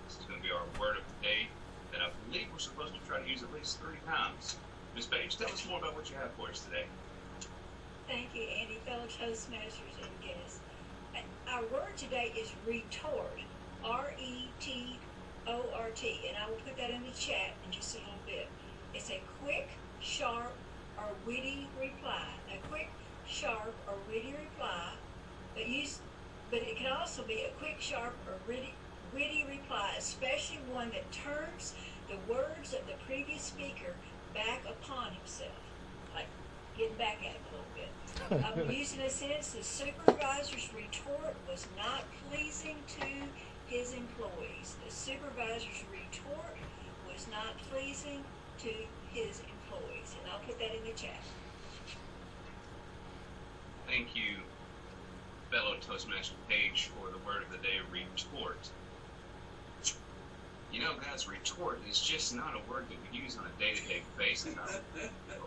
This is going to be our word of the day that I believe we're supposed to try to use at least 3 times. Ms. Page, tell us more about what you have for us today. Thank you, Andy, fellow Toastmasters and guests. Our word today is retort, R-E-T-O-R-T, and I will put that in the chat in just a little bit. It's a quick, sharp, or witty reply. A quick, sharp, or witty reply, but it can also be a quick, sharp, or witty reply, especially one that turns the words of the previous speaker back upon himself, like getting back at him a little bit. I'm using a sentence: the supervisor's retort was not pleasing to his employees. The supervisor's retort was not pleasing to his employees, and I'll put that in the chat. Thank you, fellow Toastmaster Page, for the word of the day, retort. You know, guys, retort is just not a word that we use on a day-to-day basis.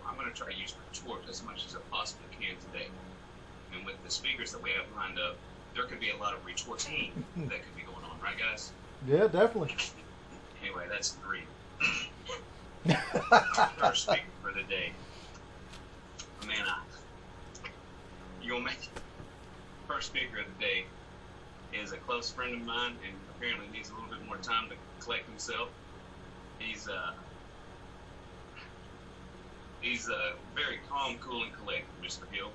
I'm going to try to use retort as much as I possibly can today. And with the speakers that we have lined up, there could be a lot of retorting that could be going on, right, guys? Yeah, definitely. Anyway, that's 3. First speaker for the day. Man, you gonna make it? First speaker of the day is a close friend of mine, and apparently needs a little bit more time to collect himself. He's very calm, cool, and collected, Mr. Hill.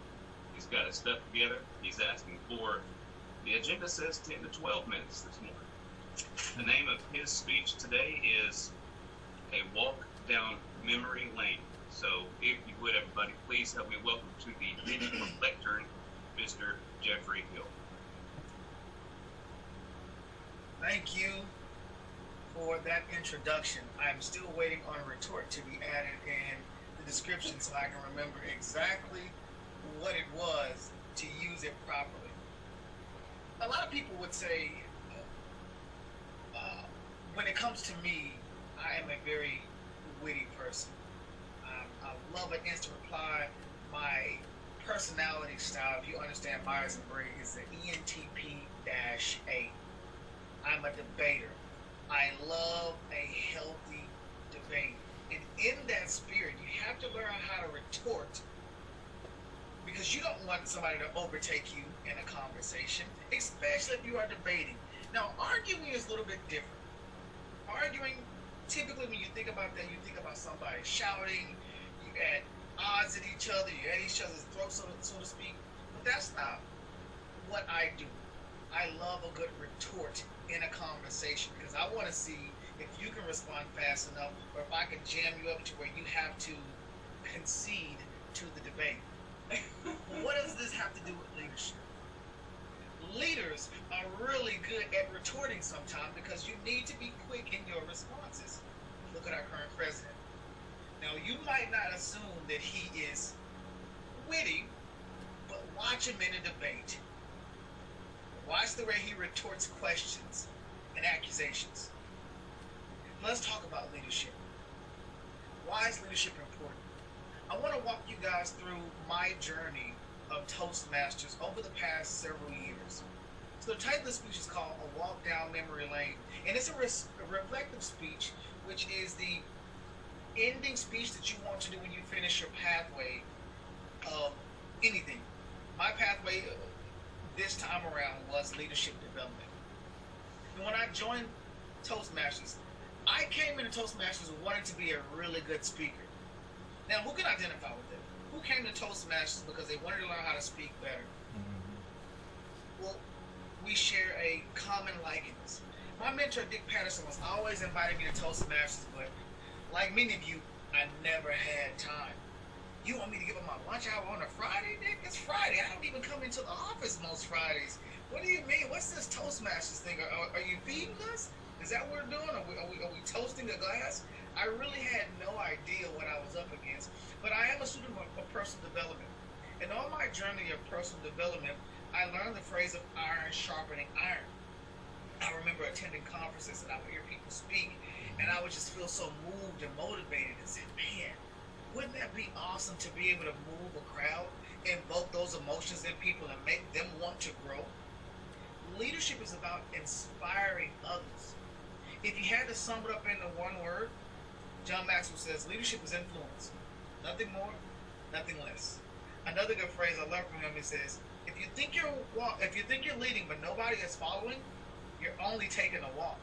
He's got his stuff together. He's asking for, the agenda says 10 to 12 minutes this morning. The name of his speech today is A Walk Down Memory Lane. So if you would, everybody, please help me welcome to the meeting lectern, Mr. Jeffrey Hill. Thank you for that introduction. I'm still waiting on a retort to be added in the description so I can remember exactly what it was to use it properly. A lot of people would say, when it comes to me, I am a very witty person. I love an instant reply. My personality style, if you understand Myers-Briggs, is the ENTP-A. I'm a debater. I love a healthy debate. And in that spirit, you have to learn how to retort, because you don't want somebody to overtake you in a conversation, especially if you are debating. Now, arguing is a little bit different. Arguing, typically when you think about that, you think about somebody shouting, you at odds at each other, you're at each other's throats, so to speak. But that's not what I do. I love a good retort in a conversation, because I want to see if you can respond fast enough, or if I can jam you up to where you have to concede to the debate. What does this have to do with leadership? Leaders are really good at retorting sometimes, because you need to be quick in your responses. Look at our current president. Now, you might not assume that he is witty, but watch him in a debate. Watch the way he retorts questions and accusations. Let's talk about leadership. Why is leadership important? I want to walk you guys through my journey of Toastmasters over the past several years. So the title of the speech is called A Walk Down Memory Lane. And it's a reflective speech, which is the ending speech that you want to do when you finish your pathway of anything. My pathway this time around was leadership development. And when I joined Toastmasters, I came into Toastmasters wanting to be a really good speaker. Now, who can identify with it? Who came to Toastmasters because they wanted to learn how to speak better? Well, we share a common likeness. My mentor, Dick Patterson, was always inviting me to Toastmasters, but like many of you, I never had time. You want me to give up my lunch hour on a Friday, Dick? It's Friday. I don't even come into the office most Fridays. What do you mean? What's this Toastmasters thing? Are you feeding us? Is that what we're doing? Are we toasting a glass? I really had no idea what I was up against, but I am a student of personal development. And on my journey of personal development, I learned the phrase of iron sharpening iron. I remember attending conferences and I would hear people speak, and I would just feel so moved and motivated and say, man, wouldn't that be awesome to be able to move a crowd, invoke those emotions in people and make them want to grow? Leadership is about inspiring others. If you had to sum it up into one word, John Maxwell says leadership is influence. Nothing more, nothing less. Another good phrase I love from him, he says, if you think you're leading but nobody is following, you're only taking a walk.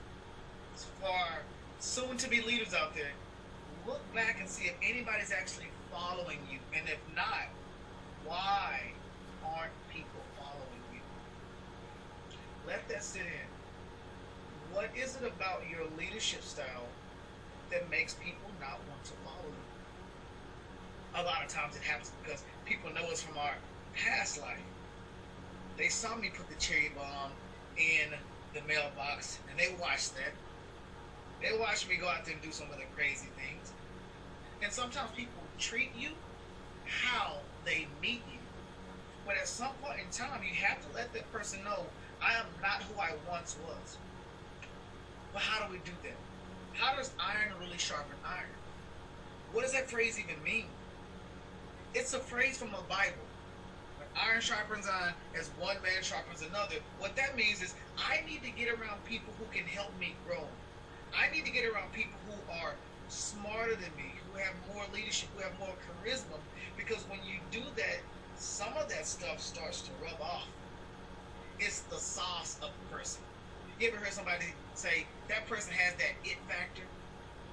So for our soon-to-be leaders out there, look back and see if anybody's actually following you. And if not, why aren't people following you? Let that sit in. What is it about your leadership style that makes people not want to follow you? A lot of times it happens because people know us from our past life. They saw me put the cherry bomb in the mailbox, and they watched that. They watched me go out there and do some of the crazy things. And sometimes people treat you how they meet you. But at some point in time, you have to let that person know, I am not who I once was. But how do we do that? How does iron really sharpen iron? What does that phrase even mean? It's a phrase from the Bible. When iron sharpens iron, as one man sharpens another, what that means is I need to get around people who can help me grow. I need to get around people who are smarter than me, who have more leadership, who have more charisma, because when you do that, some of that stuff starts to rub off. It's the sauce of the person. You ever heard somebody say, that person has that it factor?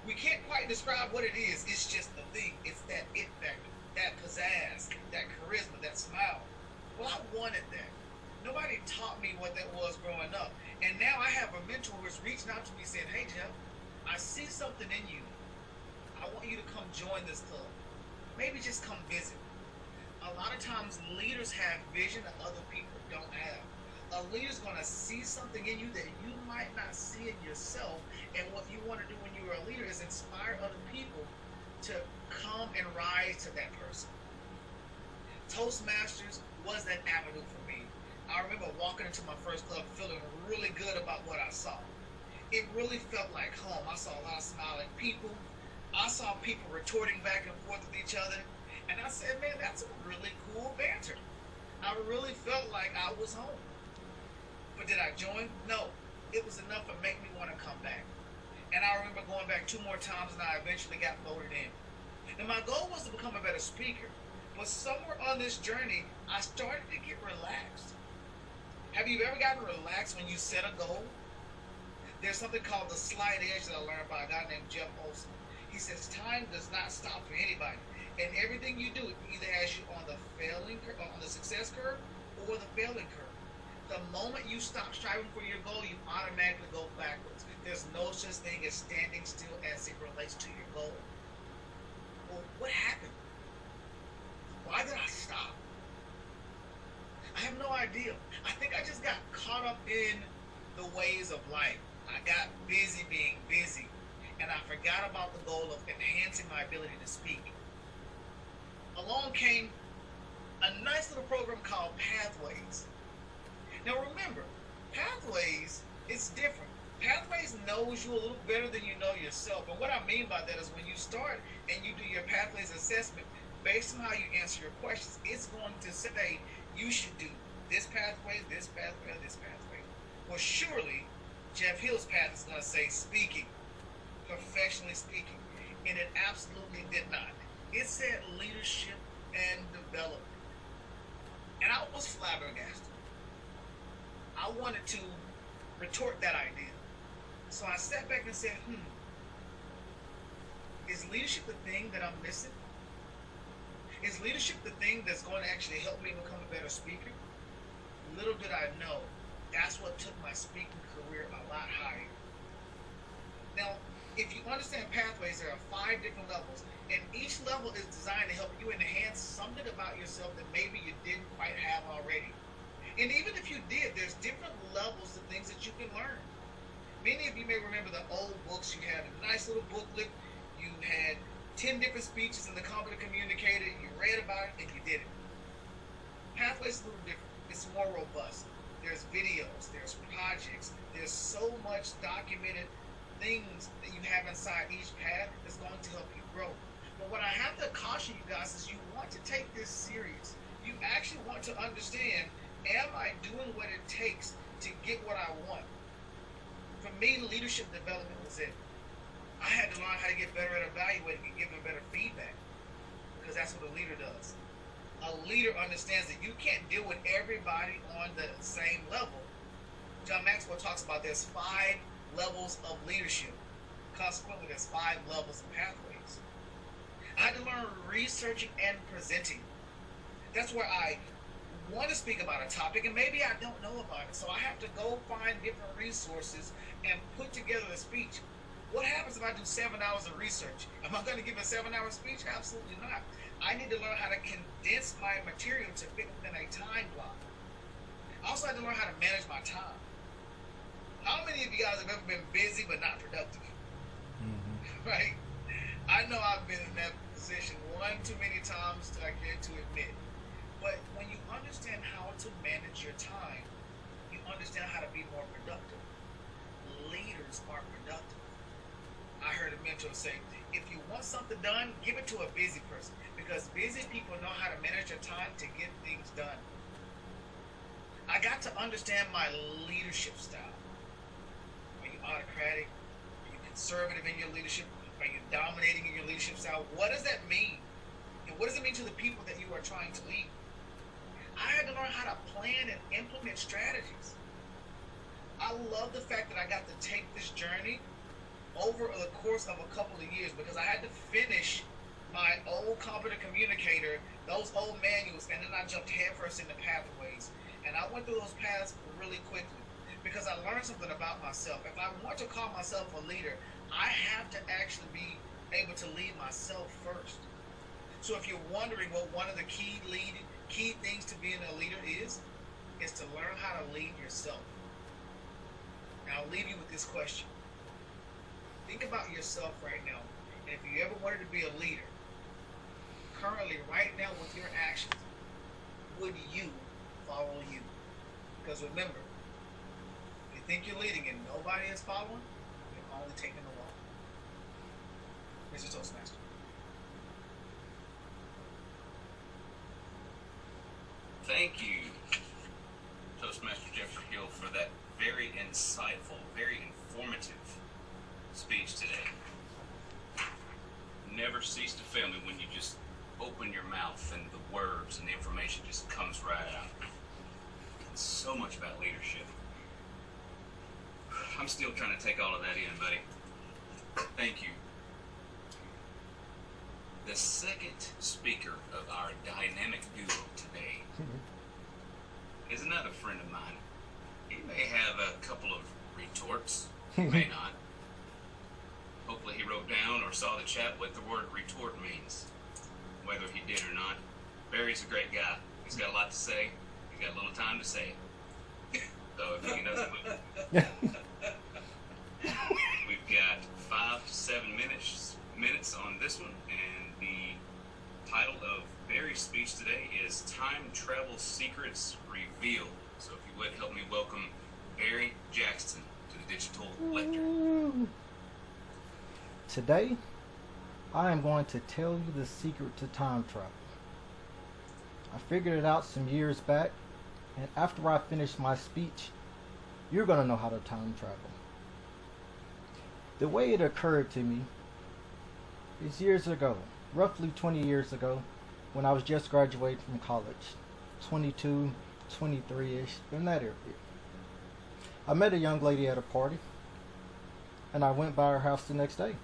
We can't quite describe what it is. It's just the thing. It's that it factor, that pizzazz, that charisma, that smile. Well, I wanted that. Nobody taught me what that was growing up. And now I have a mentor who's reached out to me saying, hey, Jeff, I see something in you. I want you to come join this club. Maybe just come visit. A lot of times leaders have vision that other people don't have. A leader's going to see something in you that you might not see in yourself. And what you want to do when you're a leader is inspire other people to come and rise to that person. ToastMasters was that avenue for me. I remember walking into my first club feeling really good about what I saw. It really felt like home. I saw a lot of smiling people. I saw people retorting back and forth with each other. And I said, man, that's a really cool banter. I really felt like I was home. But did I join? No. It was enough to make me want to come back. And I remember going back 2 more times, and I eventually got voted in. And my goal was to become a better speaker. But somewhere on this journey, I started to get relaxed. Have you ever gotten relaxed when you set a goal? There's something called the slight edge that I learned by a guy named Jeff Olson. He says time does not stop for anybody. And everything you do either has you on the on the success curve or the failing curve. The moment you stop striving for your goal, you automatically go backwards. There's no such thing as standing still as it relates to your goal. Well, what happened? Why did I stop? I have no idea. I think I just got caught up in the ways of life. I got busy being busy, and I forgot about the goal of enhancing my ability to speak. Along came a nice little program called Pathways. Now remember, Pathways is different. Pathways knows you a little better than you know yourself. And what I mean by that is when you start and you do your Pathways assessment, based on how you answer your questions, it's going to say you should do this pathway, this pathway, this pathway. Well, surely Jeff Hill's path is going to say speaking, professionally speaking. And it absolutely did not. It said leadership and development. And I was flabbergasted. I wanted to retort that idea. So I sat back and said, is leadership the thing that I'm missing? Is leadership the thing that's going to actually help me become a better speaker? Little did I know, that's what took my speaking career a lot higher. Now, if you understand Pathways, there are 5 different levels, and each level is designed to help you enhance something about yourself that maybe you didn't quite have already. And even if you did, there's different levels of things that you can learn. Many of you may remember the old books. You had a nice little booklet. You had 10 different speeches in the Competent Communicator. You read about it and you did it. Pathways is a little different. It's more robust. There's videos, there's projects, there's so much documented things that you have inside each path that's going to help you grow. But what I have to caution you guys is you want to take this serious. You actually want to understand, am I doing what it takes to get what I want? For for me, leadership development was it. I had to learn how to get better at evaluating and giving better feedback, because that's what a leader does. A leader understands that you can't deal with everybody on the same level. John Maxwell talks about there's 5 levels of leadership. Consequently, there's 5 levels and pathways. I had to learn researching and presenting. That's where I want to speak about a topic and maybe I don't know about it. So I have to go find different resources and put together a speech. What happens if I do 7 hours of research? Am I going to give a 7-hour speech? Absolutely not. I need to learn how to condense my material to fit within a time block. I also had to learn how to manage my time. How many of you guys have ever been busy but not productive? Right? I know I've been in that position one too many times to I care to admit. But when you understand how to manage your time, you understand how to be more productive. Leaders are productive. I heard a mentor say, if you want something done, give it to a busy person, because busy people know how to manage their time to get things done. I got to understand my leadership style. Are you autocratic? Are you conservative in your leadership? Are you dominating in your leadership style? What does that mean? And what does it mean to the people that you are trying to lead? I had to learn how to plan and implement strategies. I love the fact that I got to take this journey over the course of a couple of years, because I had to finish my old competent communicator, those old manuals, and then I jumped headfirst into pathways. And I went through those paths really quickly because I learned something about myself. If I want to call myself a leader, I have to actually be able to lead myself first. So if you're wondering what one of the key things to being a leader is to learn how to lead yourself. Now I'll leave you with this question. Think about yourself right now. And if you ever wanted to be a leader, currently, right now, with your actions, would you follow you? Because remember, if you think you're leading and nobody is following, you're only taking the walk. Mr. Toastmaster. Thank you, Toastmaster Jeffrey Hill, for that very insightful, very informative speech today. Never cease to fail me when you just open your mouth and the words and the information just comes right out. It's so much about leadership. I'm still trying to take all of that in, buddy. Thank you. The second speaker of our dynamic duo today is another friend of mine. He may have a couple of retorts, he may not. Hopefully he wrote down or saw the chat what the word retort means, whether he did or not. Barry's a great guy. He's got a lot to say. He's got a little time to say it. So if he doesn't move. We've got 5 to 7 minutes on this one, and the title of Barry's speech today is Time Travel Secrets Revealed. So if you would help me welcome Barry Jackson to the Digital Lecture. Today, I am going to tell you the secret to time travel. I figured it out some years back, and after I finish my speech, you're going to know how to time travel. The way it occurred to me is years ago, roughly 20 years ago, when I was just graduating from college, 22, 23-ish, in that area. I met a young lady at a party, and I went by her house the next day.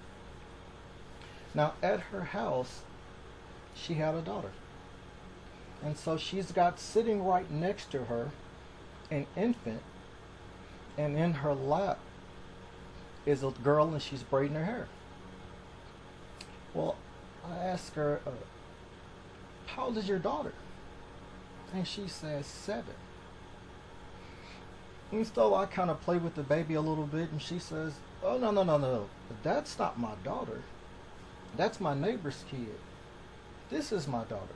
Now, at her house, she had a daughter. And so she's got sitting right next to her an infant, and in her lap is a girl, and she's braiding her hair. Well, I asked her, how old is your daughter? And she says 7. And so I kind of play with the baby a little bit, and she says, oh, no. That's not my daughter. That's my neighbor's kid. This is my daughter.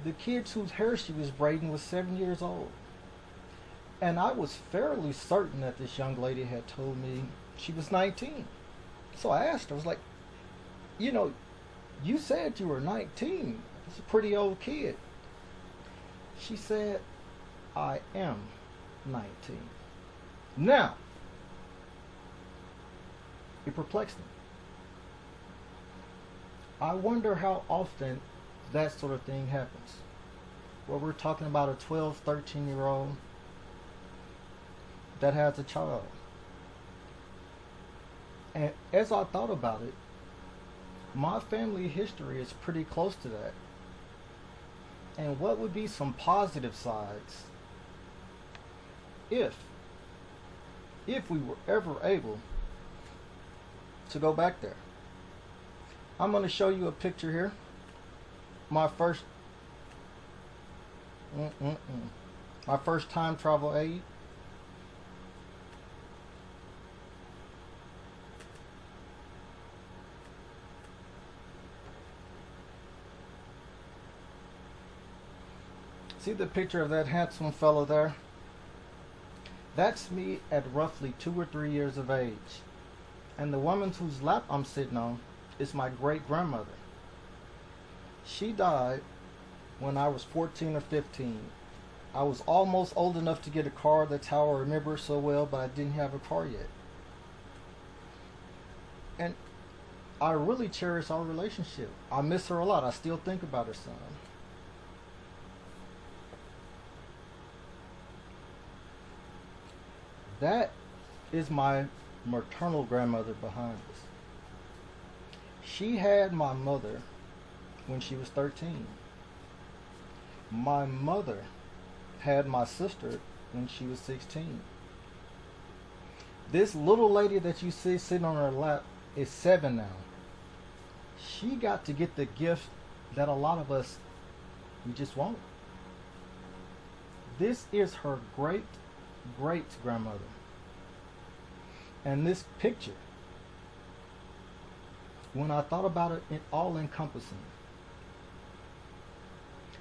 The kid whose hair she was braiding was 7 years old. And I was fairly certain that this young lady had told me she was 19. So I asked her, I was like, you said you were 19. That's a pretty old kid. She said, I am 19. Now, It perplexed me. I wonder how often that sort of thing happens. Well, we're talking about a 12, 13-year-old that has a child. And as I thought about it, my family history is pretty close to that. And what would be some positive sides if we were ever able to go back there? I'm going to show you a picture here. My first time travel aid. See the picture of that handsome fellow there? That's me at roughly 2 or 3 years of age. And the woman whose lap I'm sitting on is my great-grandmother. She died when I was 14 or 15. I was almost old enough to get a car. That's how I remember it so well, but I didn't have a car yet. And I really cherish our relationship. I miss her a lot. I still think about her son. That is my maternal grandmother behind us. She had my mother when she was 13. My mother had my sister when she was 16. This little lady that you see sitting on her lap is 7 now. She got to get the gift that a lot of us, we just won't. This is her great-great-grandmother. And this picture, when I thought about it, it all encompassing.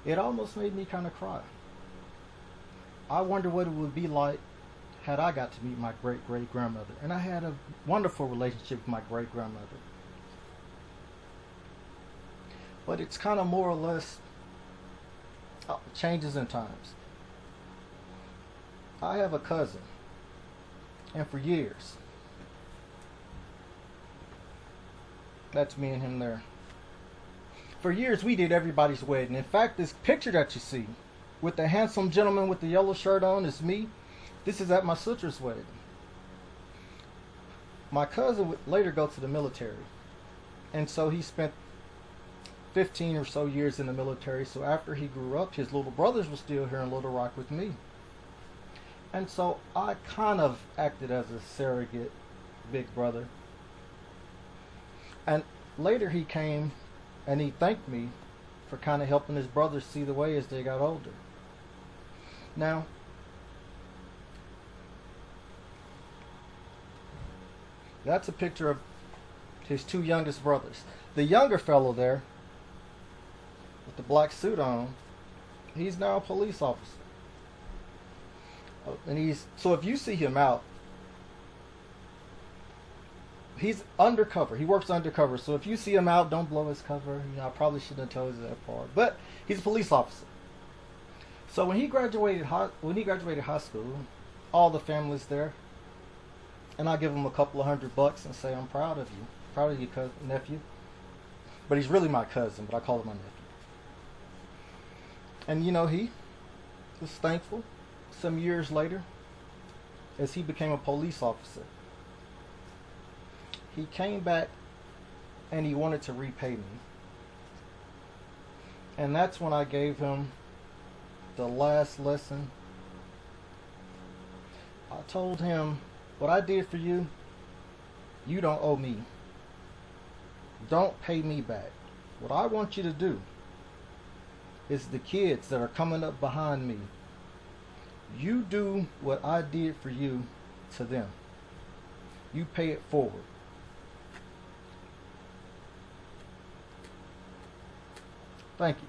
It almost made me kind of cry. I wonder what it would be like had I got to meet my great-great-grandmother. And I had a wonderful relationship with my great-grandmother. But it's kind of more or less changes in times. I have a cousin, and for years, that's me and him there. For years, we did everybody's wedding. In fact, this picture that you see with the handsome gentleman with the yellow shirt on is me. This is at my sister's wedding. My cousin would later go to the military. And so he spent 15 or so years in the military. So after he grew up, his little brothers were still here in Little Rock with me. And so I kind of acted as a surrogate big brother. And later he came and he thanked me for kind of helping his brothers see the way as they got older. Now, that's a picture of his 2 youngest brothers. The younger fellow there, with the black suit on, he's now a police officer. And so if you see him out, he's undercover. He works undercover. So if you see him out, don't blow his cover. I probably shouldn't have told you that part. But he's a police officer. So when he graduated high school, all the family's there, and I give him a couple of $100 and say, "I'm proud of you, nephew." But he's really my cousin, but I call him my nephew. And he was thankful. Some years later, as he became a police officer, he came back and he wanted to repay me. And that's when I gave him the last lesson. I told him, what I did for you, you don't owe me. Don't pay me back. What I want you to do is the kids that are coming up behind me, you do what I did for you to them. You pay it forward. Thank you.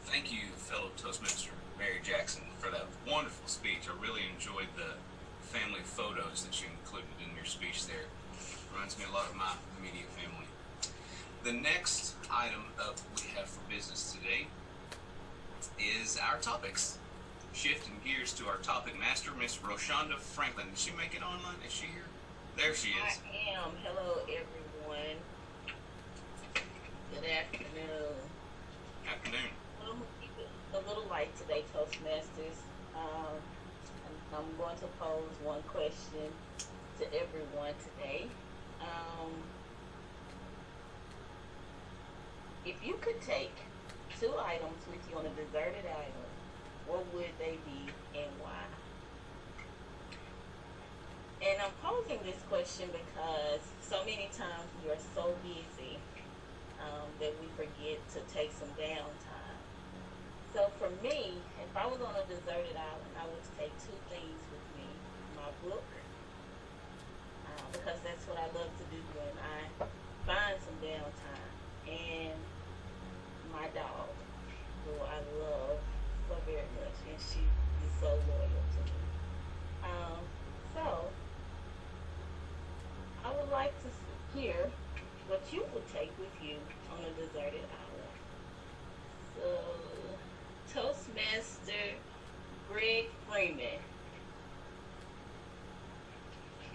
Thank you, fellow Toastmaster Mary Jackson, for that wonderful speech. I really enjoyed the family photos that you included in your speech there. Reminds me a lot of my immediate family. The next item up we have for business today is our topics. Shifting gears to our topic master, Miss Roshonda Franklin. Did she make it online? Is she here? There she is. I am. Hello, everyone. Good afternoon. Afternoon. I'm gonna keep it a little light today, Toastmasters. I'm going to pose one question to everyone today. If you could take 2 items with you on a deserted island, what would they be and why? And I'm posing this question because so many times we are so busy that we forget to take some downtime. So for me, if I was on a deserted island, I would take 2 things with me. My book, because that's what I love to do when I find some downtime, and my dog, who I love so very much, and she is so loyal to me. So I would like to hear what you would take with you on a deserted island. So, Toastmaster Greg Freeman,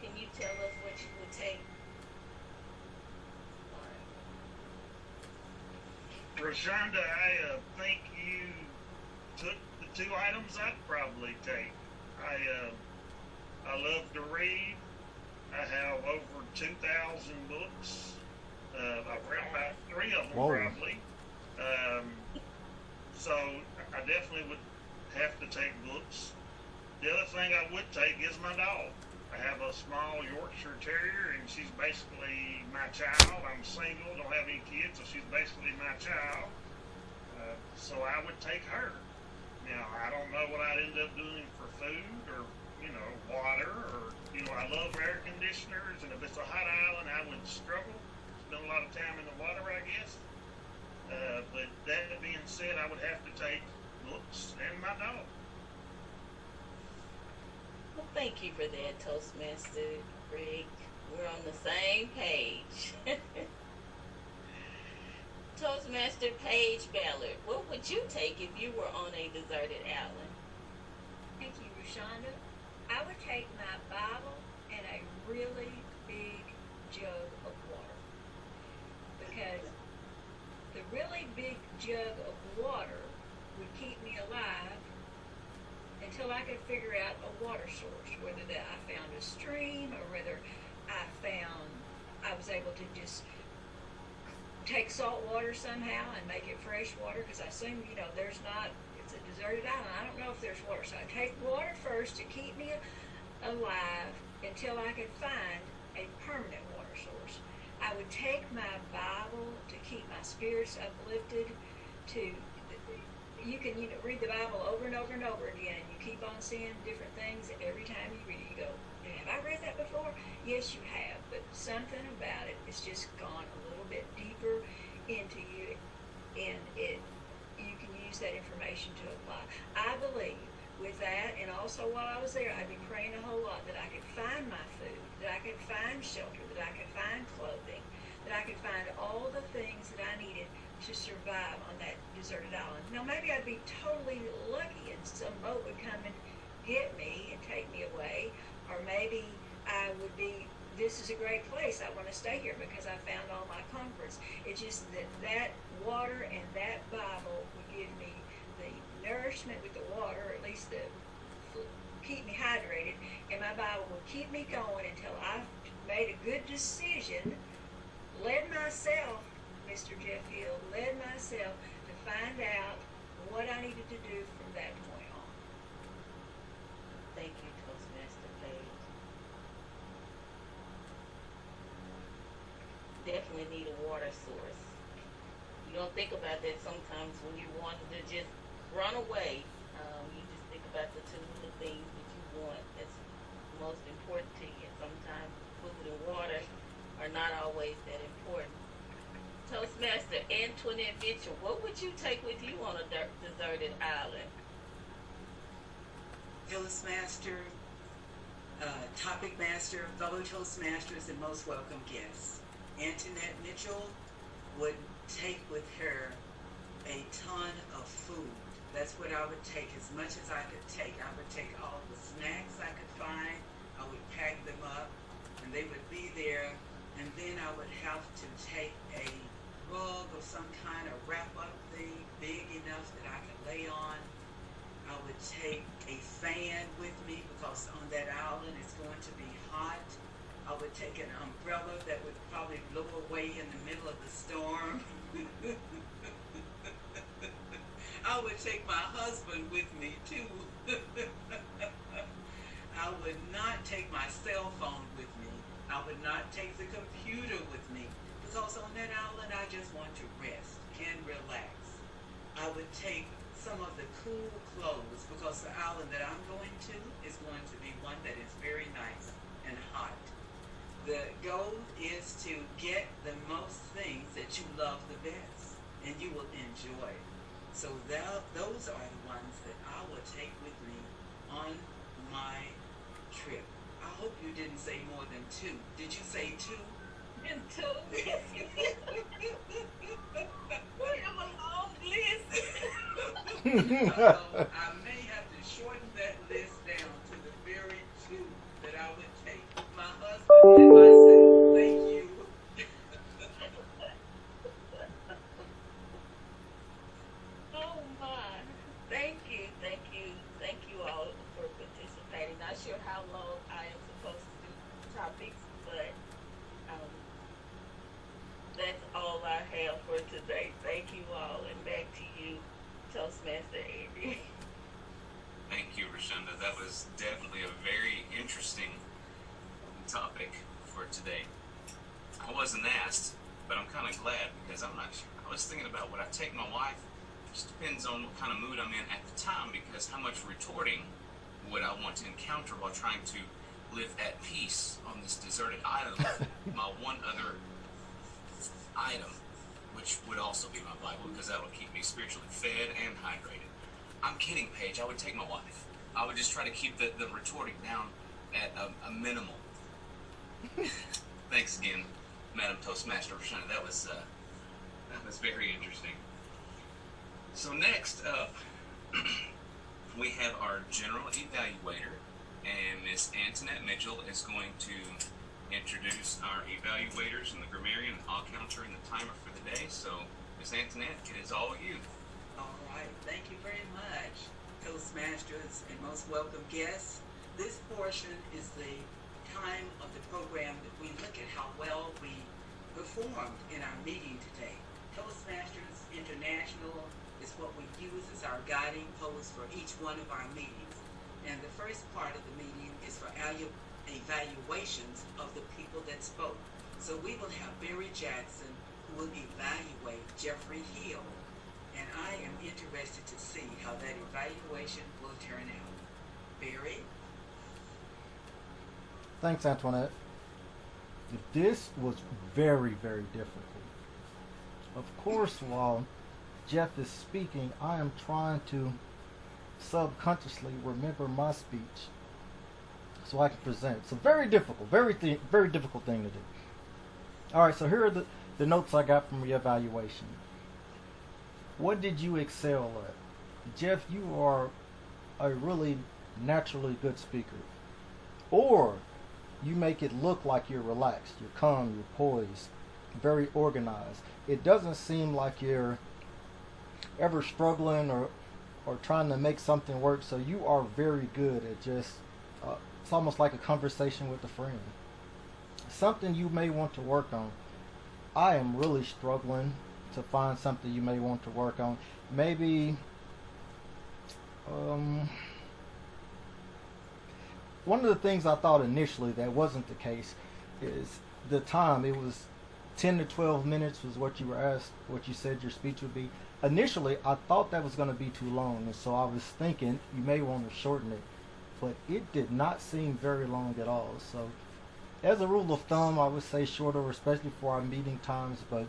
can you tell us what you would take? Rashonda, I think you took the 2 items I'd probably take. I love to read. I have over 2,000 books. I've read about 3 of them. Whoa. Probably. So I definitely would have to take books. The other thing I would take is my dog. I have a small Yorkshire Terrier, and she's basically my child. I'm single, don't have any kids, so she's basically my child. So I would take her. Now, I don't know what I'd end up doing for food or, water or, I love air conditioners, and if it's a hot island, I would struggle. Spend a lot of time in the water, I guess. But that being said, I would have to take books and my dog. Well, thank you for that, Toastmaster Greg. We're on the same page. Toastmaster Paige Ballard, what would you take if you were on a deserted island? Thank you, Rashonda. I would take my Bible and a really big jug of water. Because the really big jug of water would keep me alive until I could figure out a water source, whether that I found a stream or whether I was able to just take salt water somehow and make it fresh water, because I assume, it's a deserted island. I don't know if there's water. So I'd take water first to keep me alive until I could find a permanent water source. I would take my Bible to keep my spirits uplifted. You can read the Bible over and over and over again, and you keep on seeing different things. Every time you read it, you go, have I read that before? Yes, you have, but something about it has just gone a little bit deeper into you, and you can use that information to apply. I believe with that, and also while I was there, I'd be praying a whole lot that I could find my food, that I could find shelter, that I could find clothing, that I could find all the things that I needed to survive on that deserted island. Now, maybe I'd be totally lucky and some boat would come and get me and take me away, or maybe I would be, this is a great place, I want to stay here because I found all my comforts. It's just that water and that Bible would give me the nourishment with the water, or at least keep me hydrated, and my Bible would keep me going until I made a good decision, led myself, Mr. Jeff Hill, led myself to find out what I needed to do from that point on. Thank you, Toastmaster Paige. Definitely need a water source. You don't think about that sometimes when you want to just run away. You just think about the 2 little things that you want that's most important to you. Sometimes food and water are not always that important. Toastmaster Antoinette Mitchell, what would you take with you on a deserted island? Toastmaster, topic master, fellow Toastmasters, and most welcome guests. Antoinette Mitchell would take with her a ton of food. That's that's what I would take. As much as I could take, I would take all the snacks I could find. I would pack them up, and they would be there. And then I would have to take a rug or some kind of wrap-up thing big enough that I could lay on. I would take a fan with me because on that island it's going to be hot. I would take an umbrella that would probably blow away in the middle of the storm. I would take my husband with me too. I would not take my cell phone with me. I would not take the computer with me because on that island I just want to rest and relax. I would take some of the cool clothes because the island that I'm going to is going to be one that is very nice and hot. The goal is to get the most things that you love the best and you will enjoy. So those are the ones that I will take with me on my trip. I hope you didn't say more than 2. Did you say 2? And two, yes, you did. We have a long list. I may have to shorten that list down to the very 2 that I would take. My husband and myself. Thank you. Oh my. Thank you all for participating. Not sure how long I am supposed to do topics, but that's all I have for today. Thank you all, and back to you, Toastmaster Avery. Thank you, Rashonda. That was definitely a very interesting topic for today. I wasn't asked, but I'm kind of glad because I'm not sure. I was thinking about would I take my wife. It just depends on what kind of mood I'm in at the time because how much retorting would I want to encounter while trying to live at peace on this deserted island with my one other item, which would also be my Bible because that will keep me spiritually fed and hydrated. I'm kidding, Paige. I would take my wife. I would just try to keep the retorting down at a minimal. Thanks again, Madam Toastmaster Rashonda. That was very interesting. So next up, we have our general evaluator, and Miss Antoinette Mitchell is going to introduce our evaluators and the grammarian, the all counter, and the timer for the day. So, Miss Antoinette, it is all you. All right, thank you very much, Toastmasters and most welcome guests. This portion is the time of the program that we look at how well we performed in our meeting today. Toastmasters International is what we use as our guiding post for each one of our meetings. And the first part of the meeting is for evaluations of the people that spoke. So we will have Barry Jackson who will evaluate Jeffrey Hill. And I am interested to see how that evaluation will turn out. Barry? Thanks, Antoinette. This was very, very difficult. Of course, while Jeff is speaking, I am trying to subconsciously remember my speech so I can present. It's a very difficult, very difficult thing to do. All right, so here are the notes I got from your evaluation. What did you excel at? Jeff, you are a really naturally good speaker. Or you make it look like you're relaxed, you're calm, you're poised, very organized. It doesn't seem like you're ever struggling or trying to make something work, so you are very good at just, it's almost like a conversation with a friend. Something you may want to work on. I am really struggling to find something you may want to work on. Maybe, one of the things I thought initially that wasn't the case is the time. It was 10 to 12 minutes was what you were asked, what you said your speech would be. Initially, I thought that was going to be too long, and so I was thinking you may want to shorten it, but it did not seem very long at all. So, as a rule of thumb, I would say shorter, especially for our meeting times, but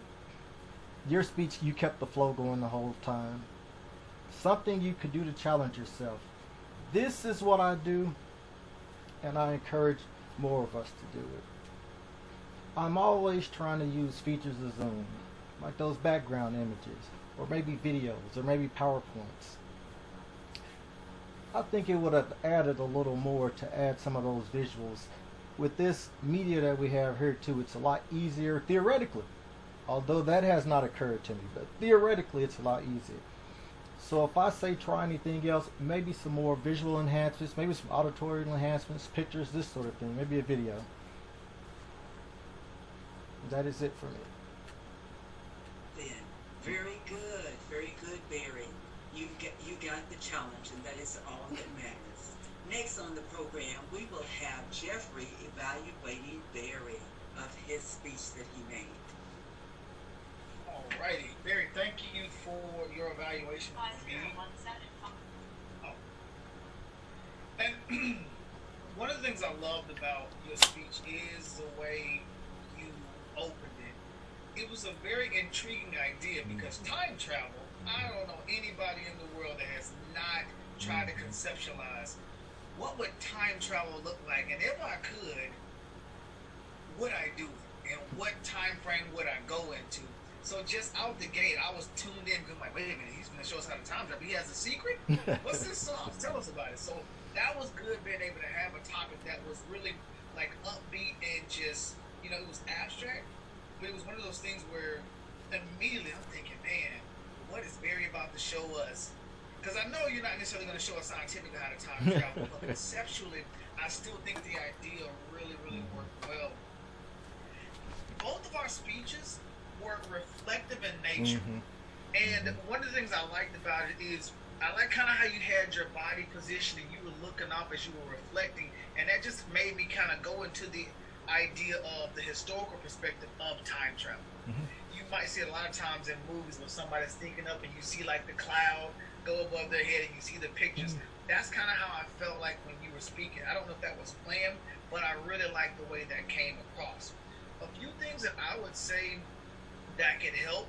your speech, you kept the flow going the whole time. Something you could do to challenge yourself. This is what I do, and I encourage more of us to do it. I'm always trying to use features of Zoom, like those background images, or maybe videos, or maybe PowerPoints. I think it would have added a little more to add some of those visuals. With this media that we have here too, it's a lot easier theoretically. Although that has not occurred to me, but theoretically it's a lot easier. So if I say try anything else, maybe some more visual enhancements, maybe some auditory enhancements, pictures, this sort of thing, maybe a video. That is it for me. Then, very good, Barry. You got the challenge, and that is all that matters. Next on the program, we will have Jeffrey evaluating Barry of his speech that he made. Alrighty, Barry, thank you for your evaluation of me. Oh. And one of the things I loved about your speech is the way you opened it. It was a very intriguing idea because time travel, I don't know anybody in the world that has not tried to conceptualize what would time travel look like, and if I could, would I do it, and what time frame would I go into? So just out the gate, I was tuned in because I'm like, wait a minute, he's going to show us how to time travel. He has a secret? What's this song? Tell us about it. So that was good being able to have a topic that was really like upbeat and just, it was abstract, but it was one of those things where immediately I'm thinking, man, what is Barry about to show us? Because I know you're not necessarily going to show us scientifically how to time travel, but conceptually, I still think the idea really, really worked well. Both of our speeches were reflective in nature. And one of the things I liked about it is I like kind of how you had your body positioned and you were looking up as you were reflecting, and that just made me kind of go into the idea of the historical perspective of time travel. You might see it a lot of times in movies when somebody's thinking up and you see like the cloud go above their head and you see the pictures. That's kind of how I felt like when you were speaking. I don't know if that was planned, but I really liked the way that came across. A few things that I would say that could help,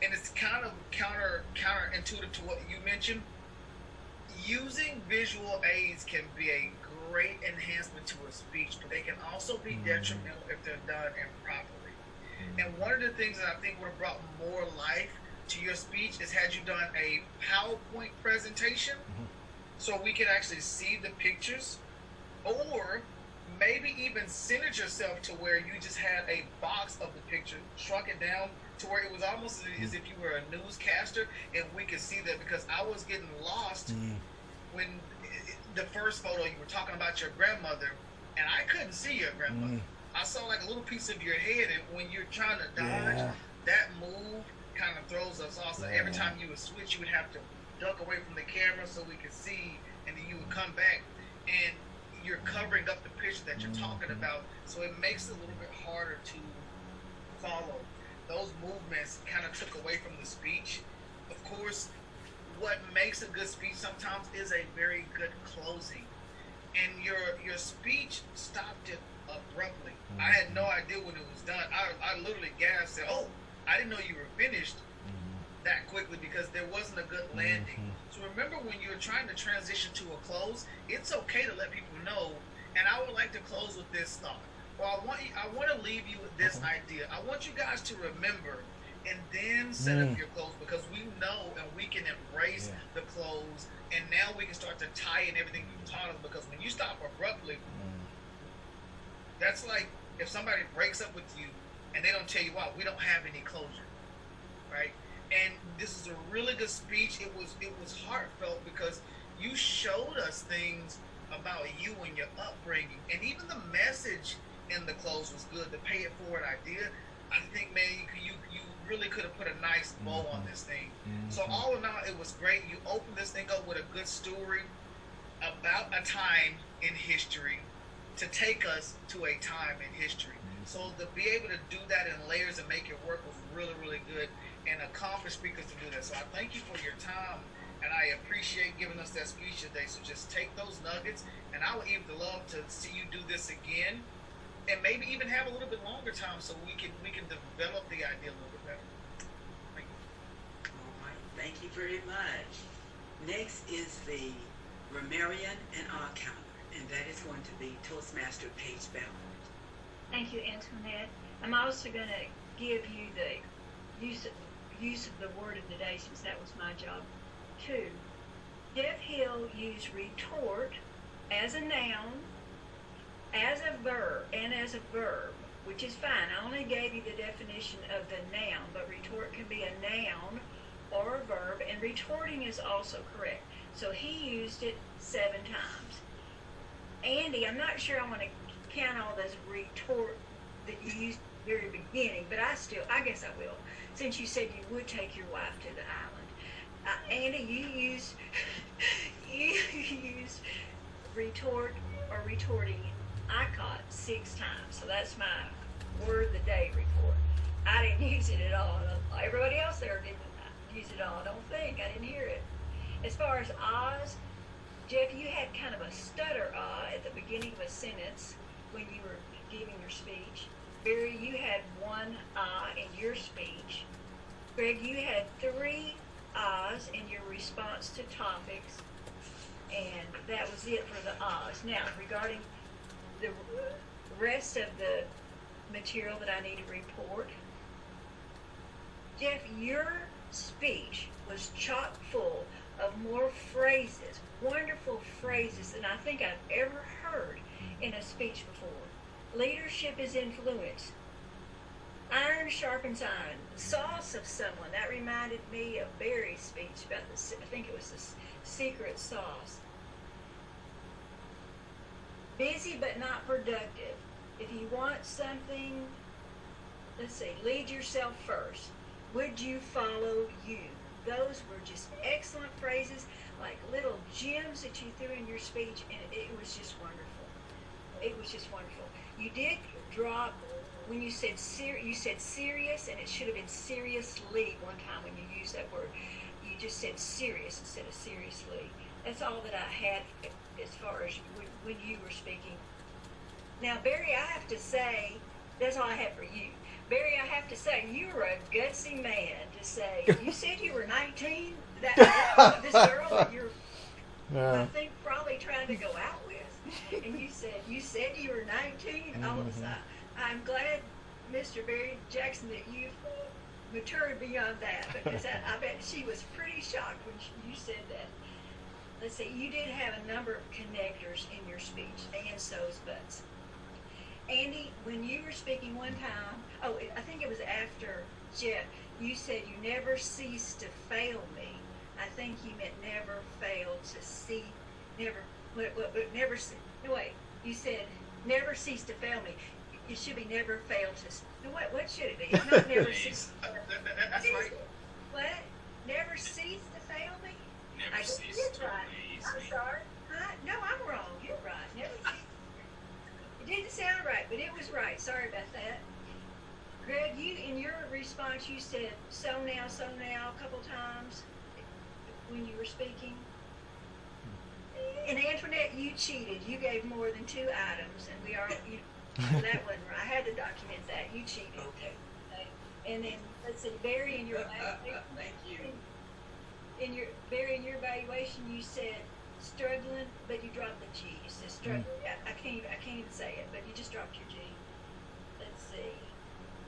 and it's kind of counterintuitive to what you mentioned. Using visual aids can be a great enhancement to a speech, but they can also be detrimental if they're done improperly. And one of the things that I think would have brought more life to your speech is had you done a PowerPoint presentation so we could actually see the pictures, or maybe even centered yourself to where you just had a box of the picture, shrunk it down to where it was almost as if you were a newscaster and we could see that, because I was getting lost when the first photo you were talking about your grandmother and I couldn't see your grandmother. I saw like a little piece of your head, and when you're trying to dodge, that move kind of throws us off. So every time you would switch, you would have to duck away from the camera so we could see, and then you would come back, and you're covering up the picture that you're talking about, so it makes it a little bit harder to follow. Those movements kind of took away from the speech. Of course, what makes a good speech sometimes is a very good closing, and your speech stopped it abruptly. I had no idea when it was done. I literally gasped, said, "Oh, I didn't know you were finished that quickly," because there wasn't a good landing. So remember, when you're trying to transition to a close, it's okay to let people know. And I would like to close with this thought. Well, I want to leave you with this idea. I want you guys to remember and then set up your close, because we know and we can embrace the close, and now we can start to tie in everything you've taught us. Because when you stop abruptly, that's like if somebody breaks up with you and they don't tell you why. We don't have any closure, right? And this is a really good speech. It was heartfelt because you showed us things about you and your upbringing, and even the message in the close was good. The pay it forward idea, I think, man, you really could have put a nice bow on this thing. So all in all, it was great. You opened this thing up with a good story about a time in history to take us to a time in history. So to be able to do that in layers and make it work was really, really good, and accomplished speakers to do that. So I thank you for your time, and I appreciate giving us that speech today. So just take those nuggets, and I would even love to see you do this again, and maybe even have a little bit longer time so we can develop the idea a little bit better. Thank you. All right, thank you very much. Next is the grammarian and our counter, and that is going to be Toastmaster Paige Ballard. Thank you, Antoinette. I'm also going to give you the use of the word of the day, since that was my job too. Jeff Hill used retort as a noun, as a verb, and as a verb, which is fine. I only gave you the definition of the noun, but retort can be a noun or a verb, and retorting is also correct. So he used it 7 times. Andy, I'm not sure I want to count all those retort that you used at the very beginning, but I guess I will, since you said you would take your wife to the island. Andy, you used retort or retorting, I caught 6 times, so that's my word of the day report. I didn't use it at all. Everybody else there didn't use it all, I don't think. I didn't hear it. As far as Oz, Jeff, you had kind of a stutter at the beginning of a sentence when you were giving your speech. Barry, you had 1 in your speech. Greg, you had 3 Oz in your response to topics, and that was it for the Oz. Now, regarding the rest of the material that I need to report, Jeff, your speech was chock full of more phrases, wonderful phrases than I think I've ever heard in a speech before. Leadership is influence. Iron sharpens iron. The sauce of someone. That reminded me of Barry's speech about I think it was the secret sauce. Busy but not productive. If you want something, let's see, lead yourself first. Would you follow you? Those were just excellent phrases, like little gems that you threw in your speech, and it was just wonderful. It was just wonderful. You did drop, when you said you said serious, and it should have been seriously one time when you used that word. You just said serious instead of seriously. That's all that I had as far as when you were speaking. Now, Barry, I have to say, that's all I have for you. Barry, I have to say, you were a gutsy man to say, you said you were 19? This girl that you're, I think, probably trying to go out with? And you said you were 19? I'm glad, Mr. Barry Jackson, that you've matured beyond that, because I bet she was pretty shocked when you said that. Let's see, you did have a number of connectors in your speech, and so's buts. Andy, when you were speaking one time, I think it was after Jeff, you said you never cease to fail me. I think you meant never fail to see, you said never cease to fail me. It should be never fail to, what should it be? It's not never cease. That's right. What? Never cease to fail me? Never cease to amaze I'm me. sorry. No, I'm wrong. You're right. Never cease. It didn't sound right, but it was right. Sorry about that. Greg, you in your response, you said so now a couple times when you were speaking. And Antoinette, you cheated. You gave more than 2 items, and that wasn't right. I had to document that. You cheated. Okay. And then let's see, Barry, in your Thank you. in your evaluation, you said struggling, but you dropped the G. You said struggling. I can't even say it, but you just dropped your G. Let's see.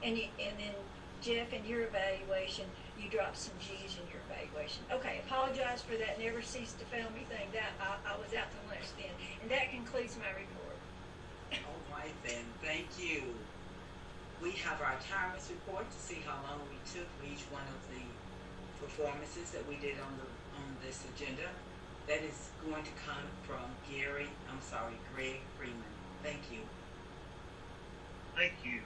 And then Jeff, in your evaluation, you dropped some G's in your evaluation. Okay, apologize for that never cease to fail me thing. That I was out to lunch then. And that concludes my report. All right then, thank you. We have our timers report to see how long we took for each one of the performances that we did on this agenda. That is going to come from Greg Freeman. Thank you. Thank you.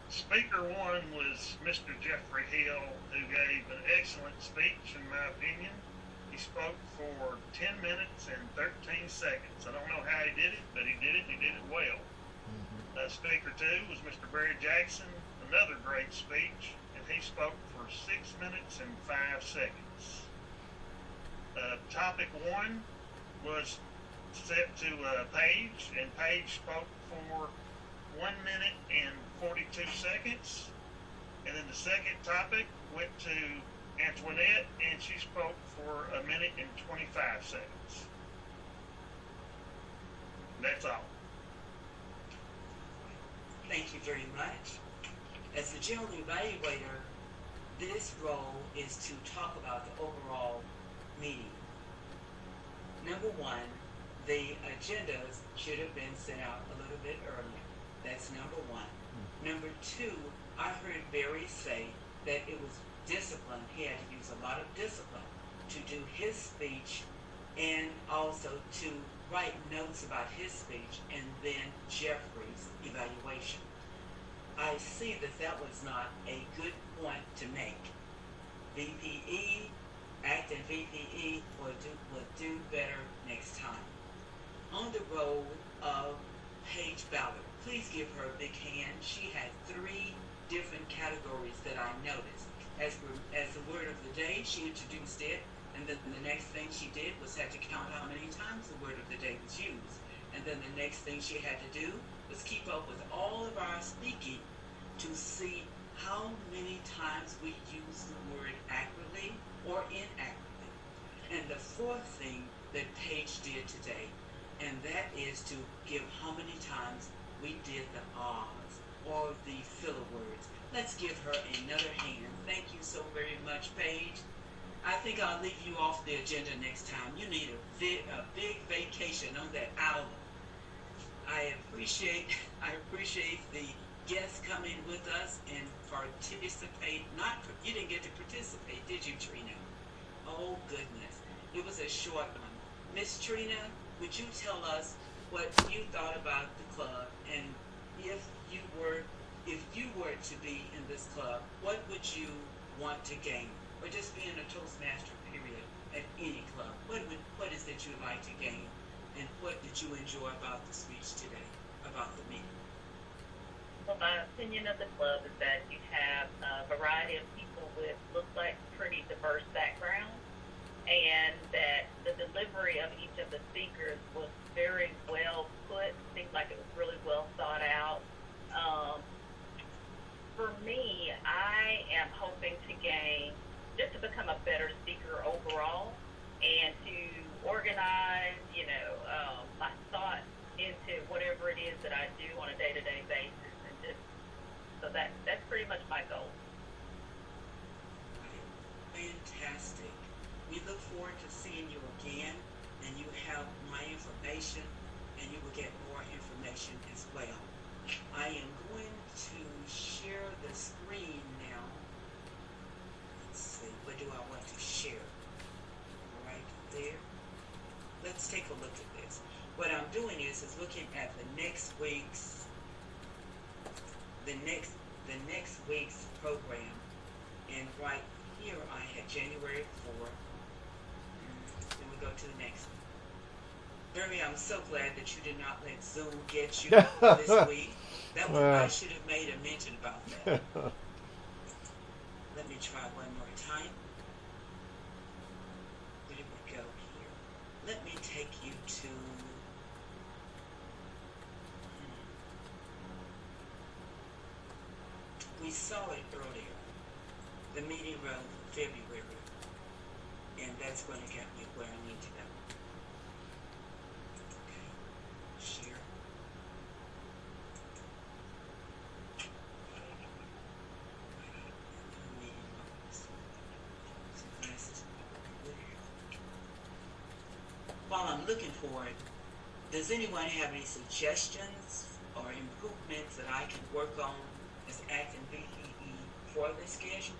Speaker 1 was Mr. Jeffrey Hill, who gave an excellent speech, in my opinion. He spoke for 10 minutes and 13 seconds. I don't know how he did it, but he did it well. Speaker 2 was Mr. Barry Jackson, another great speech, and he spoke for 6 minutes and 5 seconds. Topic 1 was set to Paige, and Paige spoke for 1 minute and 42 seconds. And then the second topic went to Antoinette, and she spoke for 1 minute and 25 seconds. That's all. Thank you very much. As the general evaluator, this role is to talk about the overall meeting. Number one, the agendas should have been sent out a little bit earlier. That's number one. Number two, I heard Barry say that it was discipline. He had to use a lot of discipline to do his speech and also to write notes about his speech and then Jeffrey's evaluation. I see that that was not a good point to make. VPE, acting VPE will do better next time. On the road of Paige Ballard, please give her a big hand. She had 3 different categories that I noticed. As the word of the day, she introduced it, and then the next thing she did was had to count how many times the word of the day was used. And then the next thing she had to do was keep up with all of our speaking to see how many times we use the word accurately or inaccurately. And the fourth thing that Paige did today, and that is to give how many times we did the ahs or the filler words. Let's give her another hand. Thank you so very much, Paige. I think I'll leave you off the agenda next time. You need a big vacation on that owl. I appreciate the guests coming with us and participate. You didn't get to participate, did you, Trina? Oh goodness, it was a short one. Miss Trina, would you tell us what you thought about the club, and if you were to be in this club, what would you want to gain? Or just being a Toastmaster, period, at any club. What is it you'd like to gain? And what did you enjoy about the speech today, about the meeting? Well, my opinion of the club is that you have a variety of people with looks like pretty diverse backgrounds, and that the delivery of each of the speakers was very well put. Seemed like it was really well thought out. For me, I am hoping to gain, just to become a better speaker overall, and to organize, my thoughts into whatever it is that I do on a day-to-day basis, and just so that's pretty much my goal. Fantastic. We look forward to seeing you again, and you have my information, and you will get more information as well. I am going to share the screen now. Let's see, what do I want to share? Right there. Let's take a look at this. What I'm doing is looking at the next week's program, and right here I had January 4th. Then we go to the next one. Jeremy, I'm so glad that you did not let Zoom get you this week. That was, I should have made a mention about that. Let me try one more time. Where did we go here? Let me take you to... We saw it earlier. The meeting room for February. And that's going to get me where I need to go. Share. While I'm looking for it, does anyone have any suggestions or improvements that I can work on as acting VPE for the schedule?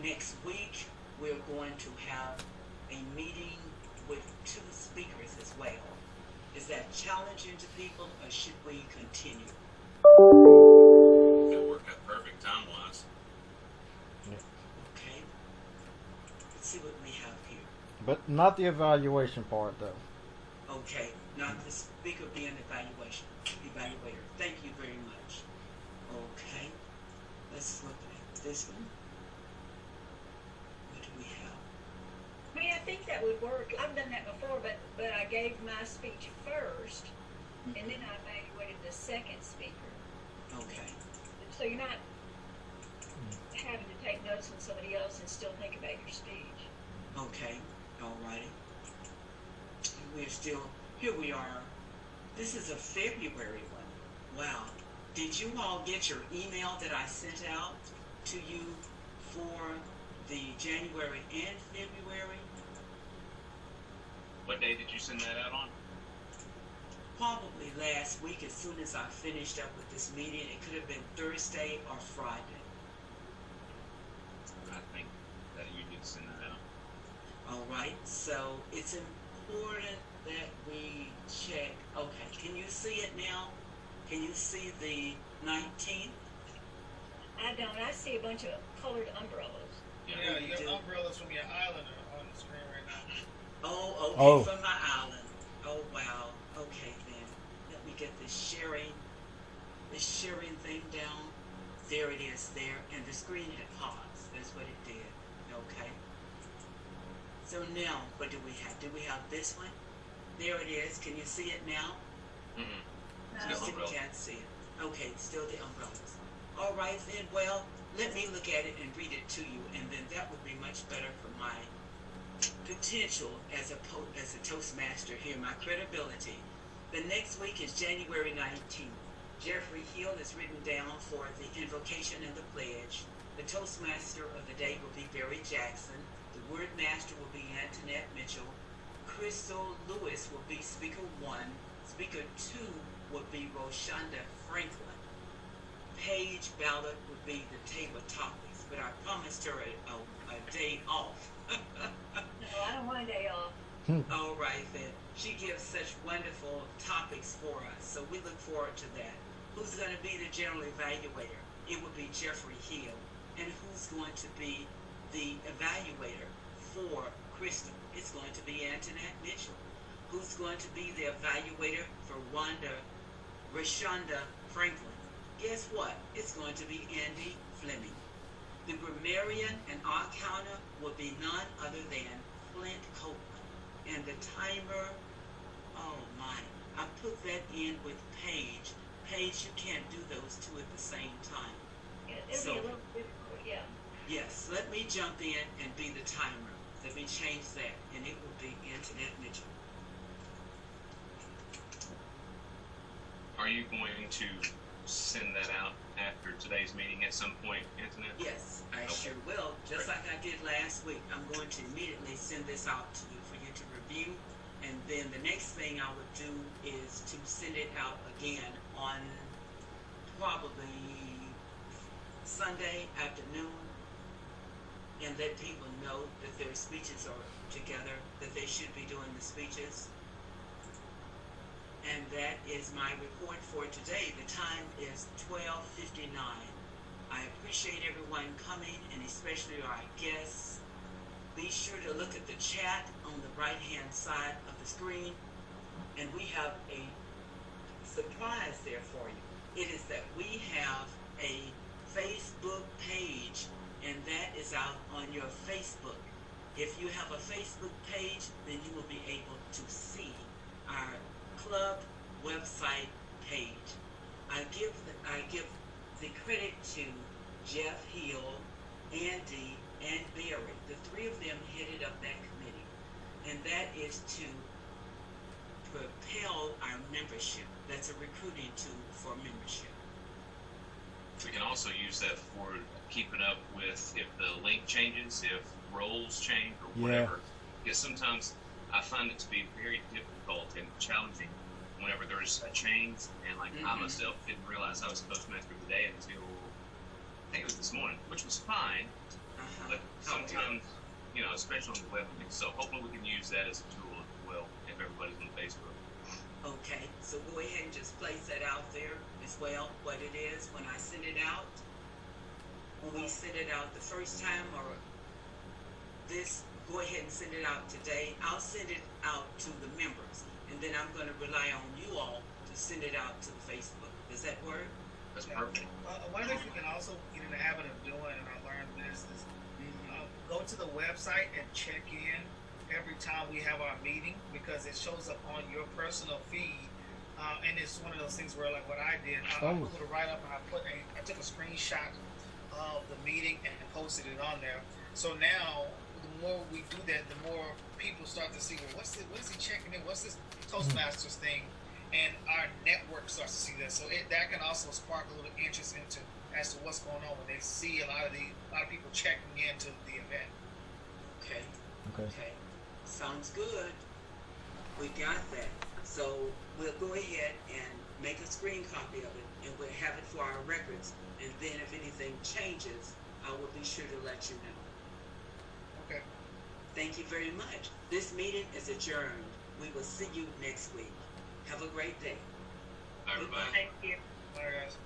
Next week, we're going to have a meeting with 2 speakers as well. Is that challenging to people, or should we continue? It'll work out perfect time-wise. Okay. Let's see what we have here. But not the evaluation part, though. Okay, not the speaker being evaluator. Thank you very much. Okay. Let's look at this one. What do we have? I mean, I think that would work. I've done that before, but I gave my speech first, and then I evaluated the second speaker. Okay. So you're not having to take notes on somebody else and still think about your speech. Okay. Alrighty. We're still, here we are. This is a February one. Wow. Did you all get your email that I sent out to you for the January and February? What day did you send that out on? Probably last week, as soon as I finished up with this meeting. It could have been Thursday or Friday. I think that you did send that out. All right, so it's important that we check. Okay, can you see it now? Can you see the 19th? I don't. I see a bunch of colored umbrellas. Yeah, you your do. umbrellas from your island are on the screen right now. Oh, okay, Oh. from my island. Oh, wow. Okay, then. Let me get this sharing thing down. There it is there, and the screen had paused. That's what it did. Okay. So now, what do we have? Do we have this one? There it is. Can you see it now? Mm-hmm. No. Still Still umbrella. can't see it. Okay, still the umbrellas. All right then. Well, let me look at it and read it to you, and then that would be much better for my potential as a Toastmaster here, my credibility. The next week is January 19th. Jeffrey Hill is written down for the invocation and the pledge. The Toastmaster of the day will be Barry Jackson. The Word Master will be Antoinette Mitchell. Crystal Lewis will be Speaker 1. Speaker 2 will be Roshonda Franklin. Paige Ballard would be the table topics, but I promised her a day off. No, I don't want a day off. All right then. She gives such wonderful topics for us, so we look forward to that. Who's going to be the general evaluator? It would be Jeffrey Hill. And who's going to be the evaluator for Crystal? It's going to be Antoinette Mitchell. Who's going to be the evaluator for Rashonda Franklin? Guess what? It's going to be Andy Fleming. The grammarian and counter will be none other than Flint Copeland. And the timer, oh my, I put that in with Paige. Paige, you can't do those two at the same time. It'll So- be a little difficult, yeah. Yes, let me jump in and be the timer. Let me change that, and it will be Antoinette Mitchell. Are you going to send that out after today's meeting at some point, Antoinette? Yes, I Okay. sure will. Just like I did last week. I'm going to immediately send this out to you for you to review. And then the next thing I would do is to send it out again on probably Sunday afternoon and let people know that their speeches are together, that they should be doing the speeches. And that is my report for today. The time is 12:59. I appreciate everyone coming, and especially our guests. Be sure to look at the chat on the right-hand side of the screen, and we have a surprise there for you. It is that we have a Facebook page, and that is out on your Facebook. If you have a Facebook page, then you will be able to see our club website page. I give the credit to Jeff Hill, Andy, and Barry. The three of them headed up that committee, and that is to propel our membership. That's a recruiting tool for membership. We can also use that for keeping up with if the link changes, if roles change, or Yeah. whatever. Because sometimes I find it to be very difficult and challenging whenever there's a change, and like I Mhm. myself didn't realize I was Toastmaster of the day until I think it was this morning, which was fine. But sometimes, you know, especially on the web thing. So hopefully we can use that as a tool as well if everybody's on Facebook. Okay, so go ahead and just place that out there as well, what it is when I send it out. When we send it out the first time, or this, go ahead and send it out today. I'll send it out to the members, and then I'm going to rely on you all to send it out to the Facebook. Does that work? That's Yeah. perfect. One of the things we can also get in the habit of doing, and I learned this, is go to the website and check in every time we have our meeting, because it shows up on your personal feed. And it's one of those things where, like what I did, I put a little write up and I took a screenshot of the meeting and posted it on there. So now, the more we do that, the more people start to see, well, what is he checking in? What's this Toastmasters thing? And our network starts to see that. So that can also spark a little interest into as to what's going on when they see a lot of people checking into the event. Okay. Okay. Sounds good. We got that. So we'll go ahead and make a screen copy of it, and we'll have it for our records. And then if anything changes, I will be sure to let you know. Okay. Thank you very much. This meeting is adjourned. We will see you next week. Have a great day. Bye, everybody. Thank you. All right, guys.